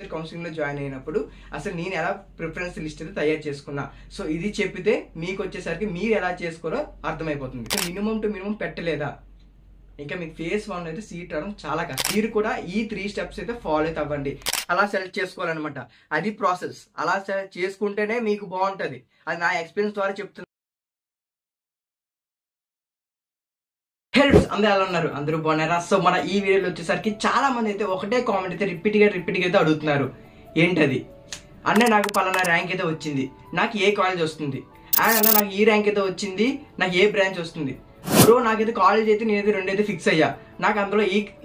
Counselling లో join అయినప్పుడు అసలు నేను ఎలా ప్రిఫరెన్స్ లిస్ట్ అయితే తయారు చేసుకున్నా. సో ఇది చెప్పితే మీకు వచ్చేసరికి మీరు ఎలా చేసుకోవాలో అర్థమైపోతుంది. మినిమం టు మినిమం పెట్టలేదా ఇంకా మీకు ఫేస్ 1 అయితే సీట్ రావడం చాలా కష్టం. మీరు కూడా ఈ 3 స్టెప్స్ అయితే ఫాలో అయితే అవ్వండి. అలా సెలెక్ట్ చేసుకోవాలన్నమాట. అది ప్రాసెస్. అలా సెలెక్ట్ చేసుకుంటేనే మీకు బాగుంటది. అది నా ఎక్స్పీరియన్స్ ద్వారా చెప్తున్నా. హెల్ప్స్ అందరూ ఎలా ఉన్నారు? అందరూ బాగున్నారా? సో మన ఈ వీడియోలో వచ్చేసరికి చాలా మంది అయితే ఒకటే కామెంట్ అయితే రిపీట్ గా అయితే అడుగుతున్నారు. ఏంటది? అన్న నాకు పలానా ర్యాంక్ అయితే వచ్చింది, నాకు ఏ కాలేజ్ వస్తుంది, అన్న నాకు ఈ ర్యాంక్ అయితే వచ్చింది, నాకు ఏ బ్రాంచ్ వస్తుంది. బ్రో నాకైతే కాలేజ్ అయితే నేనైతే 2 అయితే ఫిక్స్ అయ్యా, నాకు అందులో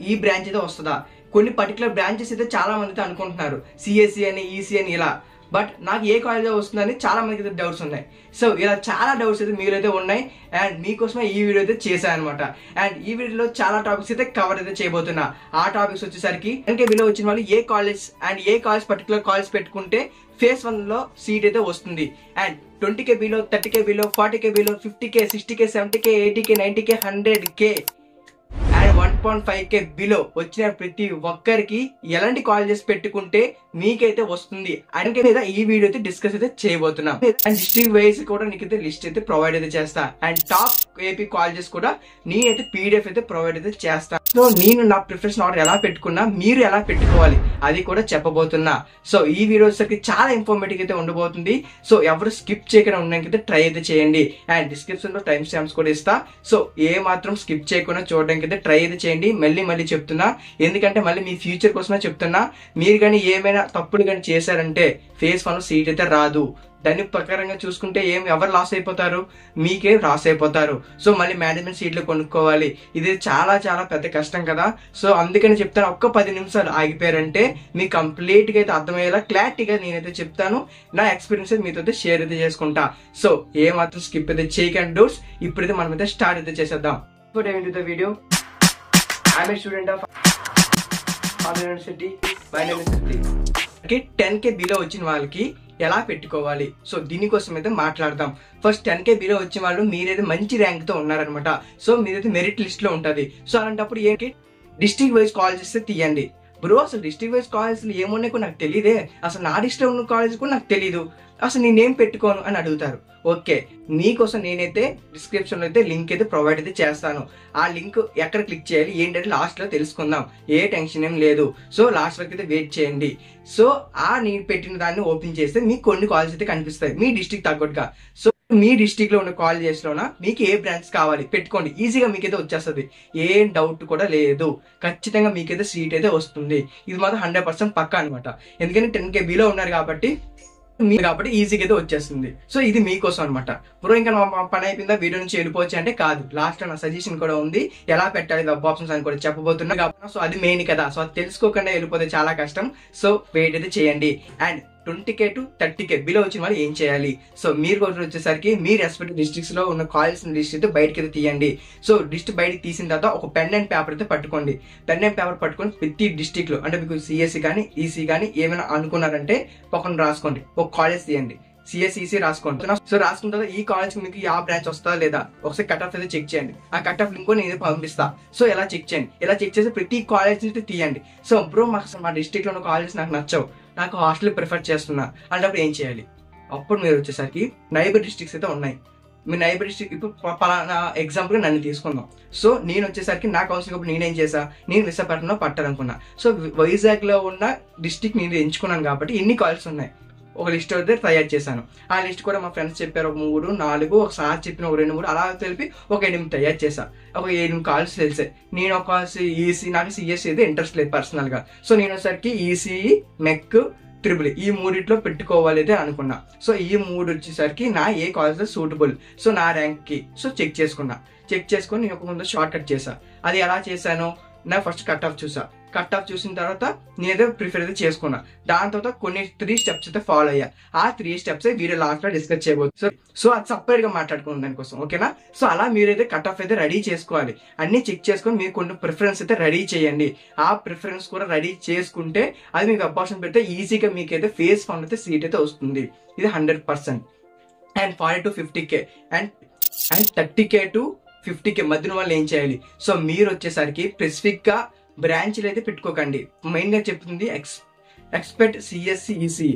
ఈ బ్రాంచ్ అయితే వస్తుందా. కొన్ని పర్టికులర్ బ్రాంచెస్ అయితే చాలా మంది అయితే అనుకుంటున్నారు, సిఎస్సి అని ఈసీ అని ఇలా. బట్ నాకు ఏ కాలేజ్ వస్తుందని చాలా మందికి అయితే డౌట్స్ ఉన్నాయి. సో ఇలా చాలా డౌట్స్ అయితే మీరైతే ఉన్నాయి అండ్ మీకోసమే ఈ వీడియో అయితే చేశాను అనమాట. అండ్ ఈ వీడియోలో చాలా టాపిక్స్ అయితే కవర్ అయితే చేయబోతున్నా. ఆ టాపిక్స్ వచ్చేసరికి 10K బిలో వచ్చిన వాళ్ళు ఏ కాలేజ్ అండ్ ఏ కాలేజ్ పర్టికులర్ కాలేజ్ పెట్టుకుంటే ఫేస్ 1 లో సీట్ అయితే వస్తుంది. And 20K below, 30K below, 40K below, 50K, 60K, 70K, 80K, 90K, 100K and 1.5K below వచ్చిన ప్రతి ఒక్కరికి ఎలాంటి కాలేజెస్ పెట్టుకుంటే మీకైతే వస్తుంది అంటే మీద ఈ వీడియో అయితే డిస్కస్ అయితే చేయబోతున్నాం. అండ్ డిస్ట్రిక్ట్ వైజ్ కూడా నీకైతే లిస్ట్ అయితే ప్రొవైడ్ అయితే చేస్తా. అండ్ టాప్ ఏపీ కాలేజెస్ కూడా నేనైతే పీడిఎఫ్ అయితే ప్రొవైడ్ అయితే చేస్తా. సో నేను నా ప్రిఫరెన్స్ ఆర్డర్ ఎలా పెట్టుకున్నా మీరు ఎలా పెట్టుకోవాలి అది కూడా చెప్పబోతున్నా. సో ఈ వీడియో వచ్చేసరికి చాలా ఇన్ఫర్మేటివ్ అయితే ఉండబోతుంది. సో ఎవరు స్కిప్ చేయకుండా ఉండడానికి ట్రై అయితే చేయండి. అండ్ డిస్క్రిప్షన్ లో టైం స్టాంప్స్ కూడా ఇస్తా. సో ఏ మాత్రం స్కిప్ చేయకుండా చూడడానికి అయితే ట్రై అయితే చేయండి. మళ్ళీ చెప్తున్నా, ఎందుకంటే మళ్ళీ మీ ఫ్యూచర్ కోసమే చెప్తున్నా. మీరు కానీ ఏమైనా తప్పులు కానీ చేశారంటే ఫేస్ 1 సీట్ అయితే రాదు. దాని ప్రకారంగా చూసుకుంటే ఎవరు లాస్ అయిపోతారు? మీకే లాస్ అయిపోతారు. సో మళ్ళీ మేనేజ్మెంట్ సీట్లు కొనుక్కోవాలి. ఇది చాలా చాలా పెద్ద కష్టం కదా. సో అందుకని చెప్తాను, ఒక్క 10 నిమిషాలు ఆగిపోయారంటే మీకు కంప్లీట్ గా అయితే అర్థమయ్యేలా క్లారిటీగా నేనైతే చెప్తాను. నా ఎక్స్పీరియన్స్ మీతో అయితే షేర్ అయితే చేసుకుంటా. సో ఏ మాత్రం స్కిప్ అయితే చేయకండి డౌట్స్. ఇప్పుడైతే మనం అయితే స్టార్ట్ అయితే చేసేద్దాం. Video I'm a student of Andhra University. My name is Sati. 10K below వచ్చిన వాళ్ళకి ఎలా పెట్టుకోవాలి, సో దీనికోసం అయితే మాట్లాడదాం. ఫస్ట్ 10K బిలో వచ్చిన వాళ్ళు మీరైతే మంచి ర్యాంక్ తో ఉన్నారనమాట. సో మీరైతే మెరిట్ లిస్ట్ లో ఉంటది. సో అలాంటప్పుడు ఏంటి, డిస్ట్రిక్ట్ వైజ్ కాలేజెస్ తీయండి. బ్రో అసలు డిస్ట్రిక్ట్ వైజ్ కాలేజెస్ ఏమున్నాయి కూడా నాకు తెలియదే, అసలు నా డిస్ట్రిక్ట్ లో ఉన్న కాలేజ్ కూడా నాకు తెలీదు, అసలు నేనేం పెట్టుకోను అని అడుగుతారు. ఓకే, మీకోసం నేనైతే డిస్క్రిప్షన్ లో అయితే లింక్ అయితే ప్రొవైడ్ అయితే చేస్తాను. ఆ లింక్ ఎక్కడ క్లిక్ చేయాలి ఏంటంటే లాస్ట్ లో తెలుసుకుందాం. ఏ టెన్షన్ ఏం లేదు. సో లాస్ట్ వరకు అయితే వెయిట్ చేయండి. సో నేను పెట్టిన దాన్ని ఓపెన్ చేస్తే మీకు కొన్ని కాలేజ్ అయితే కనిపిస్తాయి మీ డిస్ట్రిక్ట్ తగ్గట్టుగా. సో మీ డిస్ట్రిక్ట్ లో ఉన్న కాలేజెస్ లోన మీకు ఏ బ్రాంచ్ కావాలి పెట్టుకోండి. ఈజీగా మీకైతే వచ్చేస్తుంది. ఏం డౌట్ కూడా లేదు. ఖచ్చితంగా మీకైతే సీట్ అయితే వస్తుంది. ఇది మాత్రం 100% పక్కా అనమాట. ఎందుకంటే 10K బిలో ఉన్నారు కాబట్టి ఈజీగా అయితే వచ్చేస్తుంది. సో ఇది మీకోసం అనమాట. బ్రో ఇంకా పని అయిపోయిందా, వీడియో నుంచి వెళ్ళిపోవచ్చు అంటే కాదు, లాస్ట్ లో నా సజెషన్ కూడా ఉంది, ఎలా పెట్టాలి వెబ్ ఆప్షన్స్ అని కూడా చెప్పబోతున్నా కాబట్టి. సో అది మెయిన్ కదా. సో అది తెలుసుకోకుండా వెళ్ళిపోతే చాలా కష్టం. సో వెయిట్ అయితే చేయండి. And 20K to 30K below వచ్చిన వాళ్ళు ఏం చేయాలి, సో మీరు వచ్చేసరికి మీ రెస్పెక్టివ్ డిస్ట్రిక్ట్స్ లో ఉన్న కాలేజ్ లిస్ట్ అయితే బయటకి అయితే తీయండి. సో లిస్ట్ బయటకి తీసిన తర్వాత ఒక పెన్ అండ్ పేపర్ అయితే పట్టుకోండి. పెన్ అండ్ పేపర్ పట్టుకొని ప్రతి డిస్ట్రిక్ట్ లో అంటే మీకు సిఎస్సి కానీ ఈసీ కానీ ఏమైనా అనుకున్నారంటే పక్కన రాసుకోండి. ఒక కాలేజ్ తీయండి, సిఎస్ఈసి రాసుకోండి. సో రాసుకున్న తర్వాత ఈ కాలేజ్ మీకు ఆ బ్రాంచ్ వస్తా లేదా ఒకసారి కట్ ఆఫ్ అయితే చెక్ చేయండి. ఆ కట్ ఆఫ్ లింక్ నేను పంపిస్తా. సో ఎలా చెక్ చేయండి. ఇలా చెక్ చేసి ప్రతి కాలేజ్ అయితే తీయండి. సో బ్రో మా డిస్ట్రిక్ట్ లో ఉన్న కాలేజెస్ నాకు నచ్చవు, నాకు హాస్టల్ ప్రిఫర్ చేస్తున్నా అంటే ఏం చేయాలి? అప్పుడు మీరు వచ్చేసరికి నైబర్ డిస్ట్రిక్ట్స్ అయితే ఉన్నాయి. మీ నైబర్ డిస్ట్రిక్ట్ ఇప్పుడు పలానా ఎగ్జాంపుల్ నన్ను తీసుకుందాం. సో నేను వచ్చేసరికి నా కౌన్సిలింగ్ అప్పుడు నేనేం చేసా, నేను విశాఖపట్నంలో పట్టాలనుకున్నా. సో వైజాగ్ లో ఉన్న డిస్ట్రిక్ట్ నేను ఎంచుకున్నాను కాబట్టి ఇన్ని కాలేజెస్ ఉన్నాయి. ఒక లిస్ట్ అయితే తయారు చేశాను. ఆ లిస్ట్ కూడా మా ఫ్రెండ్స్ చెప్పారు, ఒక 3, 4, ఒకసారి చెప్పిన ఒక 2, 3 అలా తెలిపి ఒక 8 తయారు చేశా. ఒక 8 కాలేజ్ తెలిసాయి. నేను ఒక ఈసీ, నాకు సిఎస్సి అయితే ఇంట్రెస్ట్ లేదు పర్సనల్ గా. సో నేను వచ్చేసరికి ఈసీ, మెక్, ట్రిపుల్ ఈ 3 పెట్టుకోవాలి అయితే అనుకున్నా. సో ఈ 3 వచ్చేసరికి నా ఏ కాలేజ్ సూటబుల్, సో నా ర్యాంక్ కి సో చెక్ చేసుకొని నేను ఒక ముందు షార్ట్ కట్ చేశా. అది ఎలా చేశాను, నా ఫస్ట్ కట్ ఆఫ్ చూసా. కట్ ఆఫ్ చూసిన తర్వాత నేనైతే ప్రిఫర్ అయితే చేసుకున్నా. దాని తర్వాత కొన్ని 3 స్టెప్స్ అయితే ఫాలో అయ్యా. ఆ 3 స్టెప్స్ వీడియో లాస్ట్ లో డిస్కస్ చేయబోతుంది. సో అది సపరేట్ గా మాట్లాడుకున్నాం దానికోసం, ఓకేనా. సో అలా మీరైతే కట్ ఆఫ్ అయితే రెడీ చేసుకోవాలి. అన్ని చెక్ చేసుకొని మీకు కొన్ని ప్రిఫరెన్స్ అయితే రెడీ చేయండి. ఆ ప్రిఫరెన్స్ కూడా రెడీ చేసుకుంటే అది మీకు అపార్షన్ పెడితే ఈజీగా మీకైతే ఫేస్ 1 అయితే సీట్ అయితే వస్తుంది. ఇది 100%. And 40 to 50K and 30K to 50K మధ్యన వాళ్ళు ఏం చేయాలి, సో మీరు వచ్చేసరికి స్పెసిఫిక్ గా బ్రాంచ్లు అయితే పెట్టుకోకండి. మెయిన్ గా చెప్తుంది ఎక్స్పెక్ట్ సిఎస్సి ఈసీ.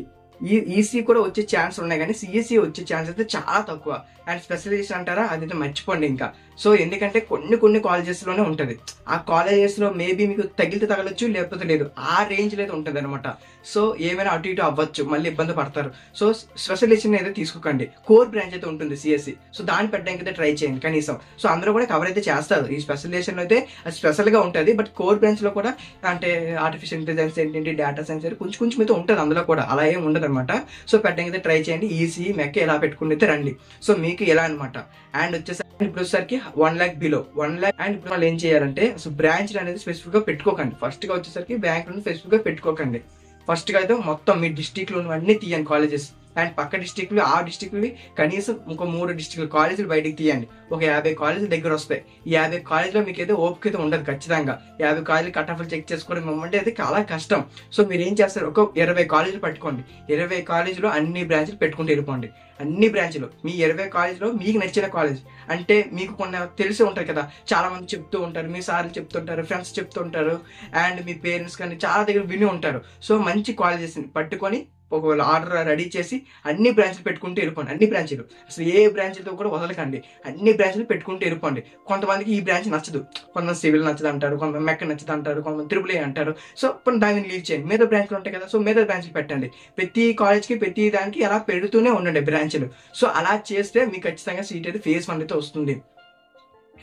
ఈసీ కూడా వచ్చే ఛాన్స్ ఉన్నాయి, కానీ సిఎస్సి వచ్చే ఛాన్స్ అయితే చాలా తక్కువ. అండ్ స్పెషలైజేషన్ అంటారా, అదైతే మర్చిపోండి ఇంకా. సో ఎందుకంటే కొన్ని కాలేజెస్లోనే ఉంటుంది. ఆ కాలేజెస్లో మేబీ మీకు తగిలితే తగలొచ్చు, లేకపోతే లేదు, ఆ రేంజ్లో అయితే ఉంటుంది అనమాట. సో ఏమైనా అటు ఇటు అవ్వచ్చు, మళ్ళీ ఇబ్బంది పడతారు. సో స్పెషలైజేషన్ అయితే తీసుకోకండి. కోర్ బ్రాంచ్ అయితే ఉంటుంది సిఎస్సి, సో దాన్ని పెట్టడానికి అయితే ట్రై చేయండి కనీసం. సో అందరూ కూడా కవర్ అయితే చేస్తారు. ఈ స్పెషలైజేషన్ అయితే అది స్పెషల్గా ఉంటుంది, బట్ కోర్ బ్రాంచ్లో కూడా అంటే ఆర్టిఫిషియల్ ఇంటెలిజెన్స్ ఏంటి, డేటా సైన్స్ కొంచెం అయితే ఉంటుంది అందులో కూడా, అలా ఏం ఉండదు అనమాట. సో పెట్టడానికి అయితే ట్రై చేయండి. ఈసీ మెక్క ఎలా పెట్టుకుని అయితే రండి. సో మీకు ఎలా అనమాట. అండ్ ఇప్పుడు వచ్చేసరికి 1 lakh బిలో 1 lakh. అండ్ ఇప్పుడు వాళ్ళు ఏం చేయాలంటే అసలు బ్రాంచ్ అనేది స్పెసిఫిక్ గా పెట్టుకోకండి. ఫస్ట్ గా వచ్చేసరికి బ్యాంక్ స్పెసిఫిక్ గా పెట్టుకోకండి. ఫస్ట్ గా అయితే మొత్తం మీ డిస్ట్రిక్ట్ లో అన్ని తీయండి కాలేజెస్. అండ్ పక్క డిస్ట్రిక్ట్లు, ఆ డిస్ట్రిక్ట్వి కనీసం ఇంకో 3 డిస్ట్రిక్ట్ కాలేజీలు బయటికి తీయండి. ఒక 50 కాలేజీలు దగ్గర వస్తాయి. ఈ 50 కాలేజీలో మీకు అయితే ఓపిక అయితే ఉండదు ఖచ్చితంగా. 50 కాలేజీలు కట్ ఆఫ్లు చెక్ చేసుకోవడం ఏమంటే అయితే చాలా కష్టం. సో మీరు ఏం చేస్తారు, ఒక 20 కాలేజీలు పట్టుకోండి. 20 కాలేజీలో అన్ని బ్రాంచ్లు పెట్టుకుంటూ వెళ్ళిపోండి. అన్ని బ్రాంచ్లు మీ 20 కాలేజీలో మీకు నచ్చిన కాలేజ్ అంటే మీకు కొన్ని తెలిసి ఉంటాయి కదా, చాలా మంది చెప్తూ ఉంటారు, మీ సార్లు చెప్తుంటారు, ఫ్రెండ్స్ చెప్తుంటారు, అండ్ మీ పేరెంట్స్ కానీ చాలా దగ్గర విని ఉంటారు. సో మంచి కాలేజెస్ పట్టుకొని ఒకవేళ ఆర్డర్ రెడీ చేసి అన్ని బ్రాంచ్లు పెట్టుకుంటూ వెళ్ళిపోండి. అన్ని బ్రాంచ్లు అసలు ఏ బ్రాంచ్లతో కూడా వదలకండి. అన్ని బ్రాంచ్లు పెట్టుకుంటూ వెళ్ళిపోండి. కొంతమందికి ఈ బ్రాంచ్ నచ్చదు, కొంతమంది సివిల్ నచ్చదు అంటారు, కొంతమంది మెక్క నచ్చదు అంటారు, కొంతమంది త్రిబుల్ ఏ అంటారు. సో దాన్ని లీవ్ చేయండి. మీద బ్రాంచ్లు ఉంటాయి కదా, సో మీద బ్రాంచ్లు పెట్టండి. ప్రతి కాలేజ్కి ప్రతి దానికి అలా పెడుతూనే ఉండండి బ్రాంచ్లు. సో అలా చేస్తే మీకు ఖచ్చితంగా సీట్ అయితే ఫేజ్ 1 అయితే వస్తుంది.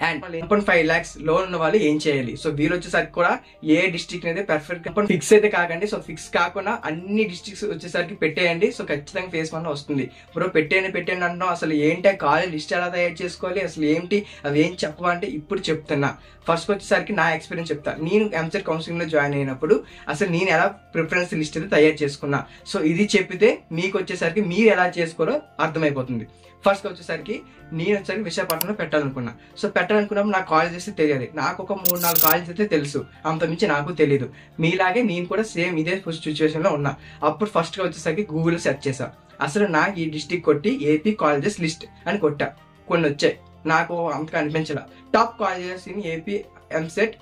అండ్ 1.5 lakhs లోన్ ఉన్న వాళ్ళు ఏం చేయాలి? సో వీళ్ళు వచ్చేసరికి కూడా ఏ డిస్ట్రిక్ట్ అయితే పర్ఫెక్ట్ ఫిక్స్ అయితే కాకండి. సో ఫిక్స్ కాకుండా అన్ని డిస్ట్రిక్ట్స్ వచ్చేసరికి పెట్టేయండి. సో ఖచ్చితంగా ఫేజ్ 1 వస్తుంది. బ్రో పెట్టేయండి అంటున్నాం, అసలు ఏంటి కాలేజ్ లిస్ట్ ఎలా తయారు చేసుకోవాలి, అసలు ఏంటి అవి ఏం చెప్పమంటే ఇప్పుడు చెప్తున్నా. ఫస్ట్ వచ్చేసరికి నా ఎక్స్పీరియన్స్ చెప్తా. నేను ఎంసెట్ కౌన్సిలింగ్ లో జాయిన్ అయినప్పుడు అసలు నేను ఎలా ప్రిఫరెన్స్ లిస్ట్ అయితే తయారు చేసుకున్నా. సో ఇది చెప్పితే మీకు వచ్చేసరికి మీరు ఎలా చేసుకోరో అర్థమైపోతుంది. ఫస్ట్ వచ్చేసరికి నేను వచ్చేసరికి విశాఖపట్నంలో పెట్టాలనుకున్నా. సో పెట్టాలనుకున్నప్పుడు నాకు కాలేజెస్ తెలియాలి. నాకు ఒక 3-4 కాలేజెస్ అయితే తెలుసు, అంతమించి నాకు తెలియదు. మీలాగే నేను కూడా సేమ్ ఇదే సిచ్యువేషన్ లో ఉన్నా. అప్పుడు ఫస్ట్ గా వచ్చేసరికి గూగుల్ సెర్చ్ చేశా. అసలు నాకు ఈ డిస్ట్రిక్ట్ కొట్టి ఏపీ కాలేజెస్ లిస్ట్ అని కొట్టా. కొన్ని వచ్చాయి, నాకు అంతగా అనిపించాల. Top colleges in AP EAMCET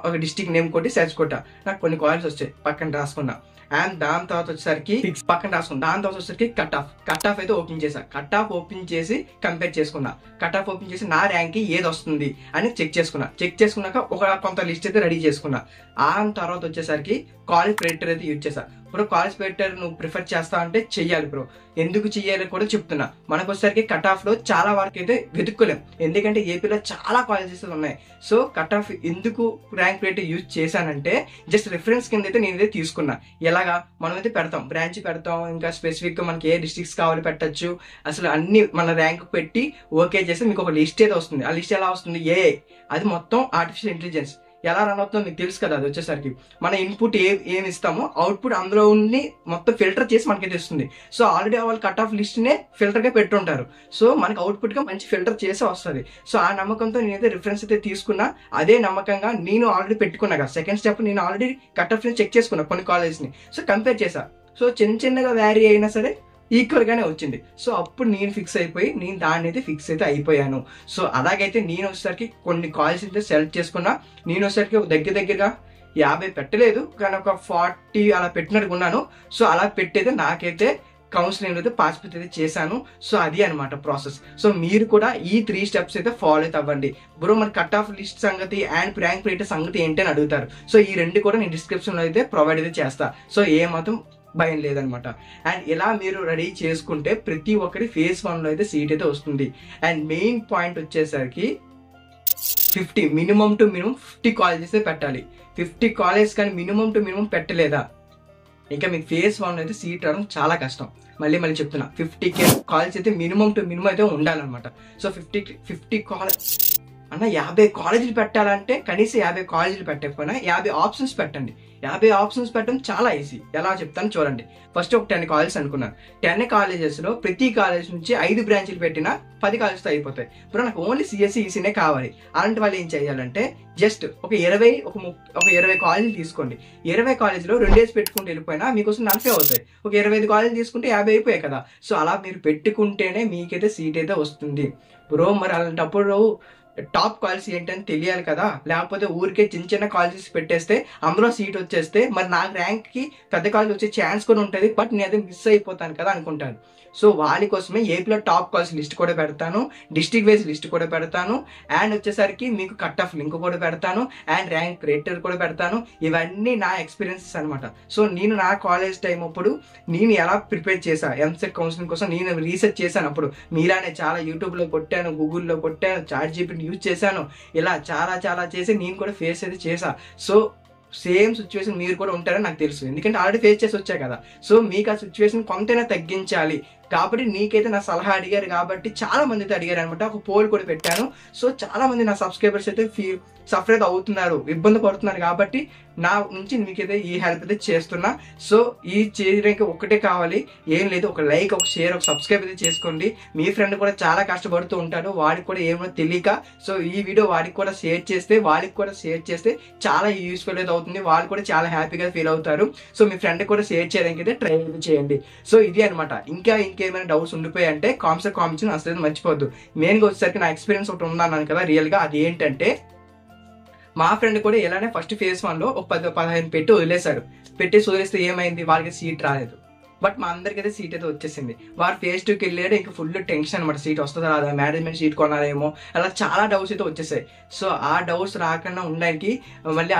ఒక డిస్ట్రిక్ట్ నేమ్ కొట్టి సెర్చ్ కొట్టా. నాకు కొన్ని కాలేజెస్ వచ్చాయి, పక్కన రాసుకున్నా. అండ్ దాని తర్వాత వచ్చేసరికి పక్కన రాసుకున్నా. దాని తర్వాత వచ్చేసరికి కట్ ఆఫ్ అయితే ఓపెన్ చేశా. కట్ ఆఫ్ ఓపెన్ చేసి కంపేర్ చేసుకున్నా. కట్ ఆఫ్ ఓపెన్ చేసి నా ర్యాంక్ ఏది వస్తుంది అని చెక్ చేసుకున్నా. చెక్ చేసుకున్నాక ఒక కొంత లిస్ట్ అయితే రెడీ చేసుకున్నా. ఆ తర్వాత వచ్చేసరికి కాలేజ్ ప్రెడిక్టర్ అయితే యూజ్ చేశా. బ్రో కాలేజ్ ప్రెడిక్టర్ నువ్వు ప్రిఫర్ చేస్తా అంటే చెయ్యాలి బ్రో. ఎందుకు చెయ్యాలి కూడా చెప్తున్నా. మనకు వచ్చేసరికి కట్ ఆఫ్ లో చాలా వరకు అయితే వెతుక్కోలేం, ఎందుకంటే ఏపీలో చాలా కాలేజెస్ ఉన్నాయి. సో కట్ ఆఫ్ ఎందుకు ర్యాంక్ ప్రెడిక్టర్ యూజ్ చేశానంటే జస్ట్ రిఫరెన్స్ కింద అయితే నేనైతే తీసుకున్నా. ఎలాగా మనం అయితే పెడతాం, బ్రాంచ్ పెడతాం, ఇంకా స్పెసిఫిక్ గా మనకి ఏ డిస్ట్రిక్ట్స్ కావాలి పెట్టచ్చు. అసలు అన్ని మన ర్యాంక్ పెట్టి ఓకే చేస్తే మీకు ఒక లిస్ట్ అయితే వస్తుంది. ఆ లిస్ట్ ఎలా వస్తుంది, అది మొత్తం ఆర్టిఫిషియల్ ఇంటెలిజెన్స్ ఎలా రన్ అవుతుందో మీకు తెలుసు కదా. అది వచ్చేసరికి మన ఇన్పుట్ ఏమి ఇస్తామో అవుట్పుట్ అందులో ఉండి మొత్తం ఫిల్టర్ చేసి మనకి తెస్తుంది. సో ఆల్రెడీ వాళ్ళు కట్ ఆఫ్ లిస్ట్ నే ఫిల్టర్ గా పెట్టుంటారు. సో మనకి అవుట్పుట్ గా మంచి ఫిల్టర్ చేసి వస్తుంది. సో ఆ నమ్మకంతో నేనైతే రిఫరెన్స్ అయితే తీసుకున్నా. అదే నమ్మకంగా నేను ఆల్రెడీ పెట్టుకున్నా కదా. సెకండ్ స్టెప్ నేను ఆల్రెడీ కట్ ఆఫ్ చెక్ చేసుకున్నా కొన్ని కాలేజెస్ ని. సో కంపేర్ చేశా. సో చిన్నగా వ్యారీ అయినా సరే ఈక్వల్ గానే వచ్చింది. సో అప్పుడు నేను ఫిక్స్ అయిపోయి నేను దాన్ని అయితే ఫిక్స్ అయితే అయిపోయాను. సో అలాగైతే నేను వచ్చేసరికి కొన్ని కాలేజ్ అయితే సెలెక్ట్ చేసుకున్నా. నేను వచ్చేసరికి దగ్గరగా 50 పెట్టలేదు, కానీ ఒక 40 అలా పెట్టినట్టుగా ఉన్నాను. సో అలా పెట్టయితే నాకైతే కౌన్సిలింగ్ అయితే పార్టిసిపేట్ అయితే చేశాను. సో అది అనమాట ప్రాసెస్. సో మీరు కూడా ఈ 3 స్టెప్స్ అయితే ఫాలో అయితే అవ్వండి. బ్రో మరి కట్ ఆఫ్ లిస్ట్ సంగతి అండ్ ర్యాంక్ ప్రెడిక్టర్ సంగతి ఏంటి అని అడుగుతారు. సో ఈ 2 కూడా నేను డిస్క్రిప్షన్ లో అయితే ప్రొవైడ్ అయితే చేస్తా. సో మాత్రం భయం లేదనమాట. అండ్ ఇలా మీరు రెడీ చేసుకుంటే ప్రతి ఒక్కరి ఫేజ్ 1 లో అయితే సీట్ అయితే వస్తుంది. అండ్ మెయిన్ పాయింట్ వచ్చేసరికి 50 మినిమం టు మినిమం 50 కాలేజెస్ పెట్టాలి. 50 కాలేజ్ కానీ మినిమం టు మినిమం పెట్టలేదా ఇంకా మీకు ఫేజ్ 1 అయితే సీట్ రావడం చాలా కష్టం. మళ్ళీ చెప్తున్నా, 50 కాలేజ్ అయితే మినిమం టు మినిమం అయితే ఉండాలన్నమాట. సో 50 కాలేజ్ అన్న 50 కాలేజీలు పెట్టాలంటే కనీసం 50 కాలేజీలు పెట్టకపోయినా 50 ఆప్షన్స్ పెట్టండి. 50 ఆప్షన్స్ పెట్టడం చాలా ఈజీ. ఎలా చెప్తాను చూడండి. ఫస్ట్ ఒక 10 కాలేజెస్ అనుకున్నాను. 10 కాలేజెస్ లో ప్రతి కాలేజ్ నుంచి 5 బ్రాంచ్లు పెట్టినా 10 కాలేజెస్ అయిపోతాయి. ఇప్పుడు నాకు ఓన్లీ సిఎస్సి ఈసీనే కావాలి. అలాంటి వాళ్ళు ఏం చేయాలంటే జస్ట్ ఒక 20 కాలేజీలు తీసుకోండి. 20 కాలేజీలో 2 డేస్ పెట్టుకుంటూ వెళ్ళిపోయినా మీకోసం 40 అవుతాయి. ఒక 25 కాలేజీలు తీసుకుంటే 50 అయిపోయాయి కదా. సో అలా మీరు పెట్టుకుంటేనే మీకైతే సీట్ అయితే వస్తుంది. బ్రో మరి అలాంటప్పుడు టాప్ కాలేజెస్ ఏంటని తెలియాలి కదా, లేకపోతే ఊరికే చిన్న చిన్న కాలేజెస్ పెట్టేస్తే అందులో సీట్ వచ్చేస్తే మరి నాకు ర్యాంక్కి పెద్ద కాలేజ్ వచ్చే ఛాన్స్ కూడా ఉంటుంది, బట్ నేను అది మిస్ అయిపోతాను కదా అనుకుంటాను. సో వాళ్ళ కోసమే ఏపీలో టాప్ కాలేజ్ లిస్ట్ కూడా పెడతాను, డిస్ట్రిక్ట్ వైజ్ లిస్ట్ కూడా పెడతాను, అండ్ వచ్చేసరికి మీకు కట్ ఆఫ్ లింక్ కూడా పెడతాను, అండ్ ర్యాంక్ రేటర్ కూడా పెడతాను. ఇవన్నీ నా ఎక్స్పీరియన్సెస్ అనమాట. సో నేను నా కాలేజ్ టైం అప్పుడు నేను ఎలా ప్రిపేర్ చేశాను ఎంసెట్ కౌన్సిలింగ్ కోసం నేను రీసెర్చ్ చేశాను. అప్పుడు మీలానే చాలా యూట్యూబ్లో కొట్టాను, గూగుల్లో కొట్టాను, చాట్ జీపీటీ యూజ్ చేశాను, ఇలా చాలా చాలా చేసి నేను కూడా ఫేస్ అయితే చేశా. సో సేమ్ సిచ్యువేషన్ మీరు కూడా ఉంటారని నాకు తెలుసు, ఎందుకంటే ఆల్రెడీ ఫేస్ చేసి వచ్చా కదా. సో మీకు ఆ సిచ్యువేషన్ కొంతైనా తగ్గించాలి కాబట్టి నీకైతే నా సలహా అడిగారు కాబట్టి చాలా మంది అయితే అడిగారు అనమాట. ఒక పోల్ కూడా పెట్టాను. సో చాలా మంది నా సబ్స్క్రైబర్స్ అయితే సఫర్ అయితే అవుతున్నారు, ఇబ్బంది పడుతున్నారు కాబట్టి నా నుంచి మీకైతే ఈ హెల్ప్ అయితే చేస్తున్నా. సో ఈ చేయడానికి ఒక్కటే కావాలి, ఏం లేదు, ఒక లైక్, ఒక షేర్, ఒక సబ్స్క్రైబ్ అయితే చేసుకోండి. మీ ఫ్రెండ్ కూడా చాలా కష్టపడుతూ ఉంటాడు, వాడికి కూడా ఏమో తెలియక, సో ఈ వీడియో వాడికి కూడా షేర్ చేస్తే చాలా యూస్ఫుల్ అయితే అవుతుంది, వాళ్ళు కూడా చాలా హ్యాపీగా ఫీల్ అవుతారు. సో మీ ఫ్రెండ్ కూడా షేర్ చేయడానికి అయితే ట్రై చేయండి. సో ఇది అనమాట. ఇంకేమైనా డౌట్స్ ఉండిపోయాయి అంటే కామెంట్స్ అసలు మర్చిపోద్దు. మెయిన్గా వచ్చేసరికి నా ఎక్స్పీరియన్స్ ఒకటి ఉందన్నాను కదా రియల్గా, అది ఏంటంటే మా ఫ్రెండ్ కూడా ఇలానే ఫస్ట్ ఫేజ్ 1లో ఒక 10-15 పెట్టి వదిలేస్తే ఏమైంది, వాళ్ళకి సీట్ రాలేదు. బట్ మా అందరికైతే సీట్ అయితే వచ్చేసింది. వారు ఫేజ్ 2కి వెళ్ళాడు, ఇంకా ఫుల్ టెన్షన్ అనమాట, సీట్ వస్తుందా రాదా, మేనేజ్మెంట్ సీట్ కొనాలేమో, అలా చాలా డౌట్స్ అయితే వచ్చేసాయి. సో ఆ డౌట్స్ రాకుండా ఉండడానికి మళ్ళీ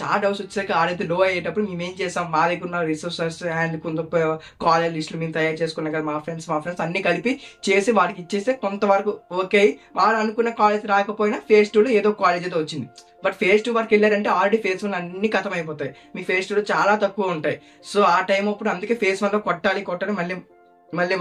చాలా డౌట్స్ వచ్చాక ఆడైతే లో అయ్యేటప్పుడు మేము ఏం చేసాం, మా దగ్గర ఉన్న రిసోర్సెస్ అండ్ కొంత కాలేజ్ లిస్టులు మేము తయారు చేసుకున్నాం కదా, మా ఫ్రెండ్స్ అన్ని కలిపి చేసి వాడికి ఇచ్చేస్తే కొంతవరకు ఓకే. వాడు అనుకున్న కాలేజ్ రాకపోయినా ఫేజ్ 2లో ఏదో కాలేజ్ అయితే వచ్చింది. బట్ ఫేజ్ 2 వరకు వెళ్ళారంటే ఆల్రెడీ ఫేజ్ 1 అన్ని ఖతం అయిపోతాయి, మీ ఫేజ్ 2లో చాలా తక్కువ ఉంటాయి. సో ఆ టైం అప్పుడు అందుకే ఫేజ్ 1లో కొట్టాలి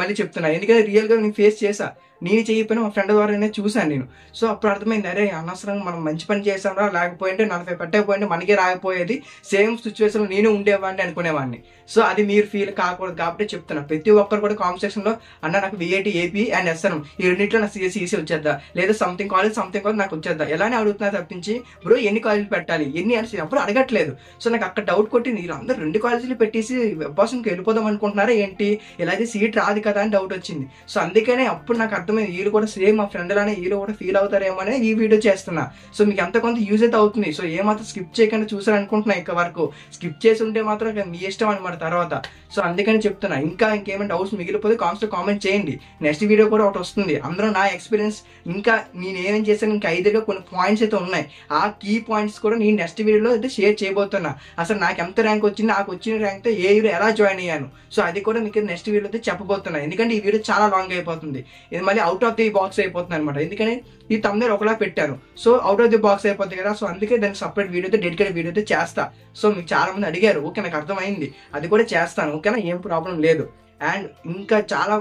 మళ్ళీ చెప్తున్నా, ఎందుకంటే రియల్గా నేను ఫేస్ చేశా. నేను చేయకపోయినా మా ఫ్రెండ్ ద్వారానే చూశాను నేను. సో అప్పుడు అర్థమైంది, అరే అనవసరంగా మనం మంచి పని చేసాంరా, లేకపోయింటే 40 పెట్టకపోయింటే మనకే రాకపోయేది, సేమ్ సిచ్యువేషన్లో నేను ఉండేవాడిని అనుకునేవాడిని. సో అది మీరు ఫీల్ కాకూడదు కాబట్టి చెప్తున్నా. ప్రతి ఒక్కరు కూడా కామెంట్ సెక్షన్లో అన్న నాకు VIT AP అండ్ SNM ఈ రెండింటిలో నాకు CSE వచ్చేద్దా, లేదా సంథింగ్ కాలేజ్ నాకు వచ్చేద్దా ఎలానే అడుగుతున్నారు తప్పించి బ్రో ఎన్ని కాలేజీలు పెట్టాలి ఎన్ని అని ఎప్పుడు అడగట్లేదు. సో నాకు అక్కడ డౌట్ కొట్టింది, మీరు అందరూ 2 కాలేజీలు పెట్టేసి వెబ్బాసన్కి వెళ్ళిపోదాం అనుకుంటున్నారా ఏంటి, ఇలా అయితే సీట్ రాదు కదా అని డౌట్ వచ్చింది. సో అందుకనే అప్పుడు నాకు అర్థమైంది, వీళ్ళు కూడా సేమ్ మా ఫ్రెండ్ లానే వీళ్ళు కూడా ఫీల్ అవుతారేమో అని ఈ వీడియో చేస్తున్నా. సో మీకు ఎంత కొంత యూజ్ అయితే అవుతుంది. సో ఏమాత్రం స్కిప్ చేయకుండా చూసారనుకుంటున్నా, ఇంకా వరకు స్కిప్ చేసి ఉంటే మాత్రం మీ ఇష్టం అనమాట తర్వాత. సో అందుకని చెప్తున్నా, ఇంకేమైనా డౌట్స్ మిగిలిపోతే కామెంట్ చేయండి. నెక్స్ట్ వీడియో కూడా ఒకటి వస్తుంది, అందులో నా ఎక్స్పీరియన్స్ ఇంకా నేను ఏమేం చేశాను, ఇంకా 5లో కొన్ని పాయింట్స్ అయితే ఉన్నాయి. ఆ కీ పాయింట్స్ కూడా నేను నెక్స్ట్ వీడియోలో అయితే షేర్ చేయబోతున్నా. అసలు నాకు ఎంత ర్యాంక్ వచ్చింది, నాకు వచ్చిన ర్యాంక్తో ఏ ఇయర్ ఎలా జాయిన్ అయ్యాను, సో అది కూడా మీకు నెక్స్ట్ వీడియో అయితే చెప్పబోతున్నా. ఎందుకంటే ఈ వీడియో చాలా లాంగ్ అయిపోతుంది, ఇది మళ్ళీ అవుట్ ఆఫ్ ది బాక్స్ అయిపోతుంది అనమాట. ఎందుకని ఈ తమ్ముడు ఒకలా పెట్టాను, so out of the box అయిపోతుంది కదా. సో అందుకే దానికి సపరేట్ వీడియో అయితే డెడికేటెడ్ వీడియో అయితే చేస్తా. సో మీకు చాలా మంది అడిగారు, ఓకే నాకు అర్థమైంది, అది కూడా చేస్తాను, ఓకేనా, ఏం ప్రాబ్లం లేదు. అండ్ ఇంకా చాలా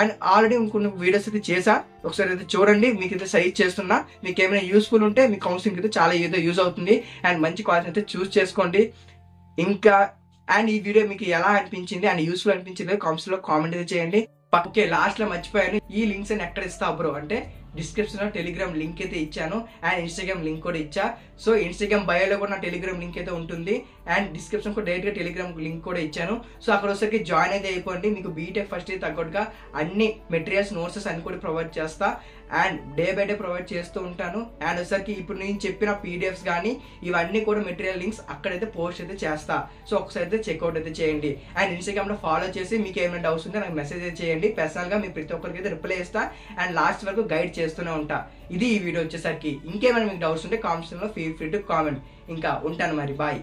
అండ్ ఆల్రెడీ ఇంకొన్ని వీడియోస్ అయితే చేసా, ఒకసారి అయితే చూడండి. మీకు అయితే సజెస్ట్ చేస్తున్నా, మీకు ఏమైనా యూస్ఫుల్ ఉంటే మీ కౌన్సిలింగ్ అయితే చాలా యూజ్ అవుతుంది. అండ్ మంచి కాలేజ్ అయితే చూస్ చేసుకోండి. ఇంకా అండ్ ఈ వీడియో మీకు ఎలా అనిపించింది అండ్ యూస్ఫుల్ అనిపించింది కామెంట్స్లో కామెంట్ అయితే చేయండి. ఓకే, లాస్ట్లో మర్చిపోయాను, ఈ లింక్స్ అని ఎక్కడ ఇస్తా బ్రో అంటే డిస్క్రిప్షన్లో టెలిగ్రామ్ లింక్ అయితే ఇచ్చాను అండ్ ఇన్స్టాగ్రామ్ లింక్ కూడా ఇచ్చా. సో ఇన్స్టాగ్రామ్ బయోలో కూడా నా టెలిగ్రామ్ లింక్ అయితే ఉంటుంది అండ్ డిస్క్రిప్షన్ కూడా డైరెక్ట్గా టెలిగ్రామ్ లింక్ కూడా ఇచ్చాను. సో అక్కడ వచ్చేసరికి జాయిన్ అయితే అయిపోండి. మీకు బీటెక్ ఫస్ట్ ఇయర్ తగ్గట్టుగా అన్ని మెటీరియల్స్ నోట్సెస్ అన్ని కూడా ప్రొవైడ్ చేస్తా and day by day provide చేస్తూ ఉంటాను. అండ్ వచ్చేసరికి ఇప్పుడు నేను చెప్పిన PDFs కానీ ఇవన్నీ కూడా మెటీరియల్ లింక్స్ అక్కడైతే పోస్ట్ అయితే చేస్తా. సో ఒకసారి అయితే చెక్అవుట్ అయితే చేయండి. అండ్ ఇన్స్టాగ్రామ్లో ఫాలో చేసి మీకు ఏమైనా డౌట్స్ ఉంటే నాకు మెసేజ్ అయితే చేయండి. పర్సనల్గా మీ ప్రతి ఒక్కరికి అయితే రిప్లై చేస్తా అండ్ లాస్ట్ వరకు గైడ్ చేస్తూనే ఉంటా. ఇది ఈ వీడియో వచ్చేసరికి. ఇంకేమైనా మీకు డౌట్స్ ఉంటే కామెంట్స్లో ఫీల్ ఫ్రీ టు కామెంట్. ఇంకా ఉంటాను మరి, బాయ్.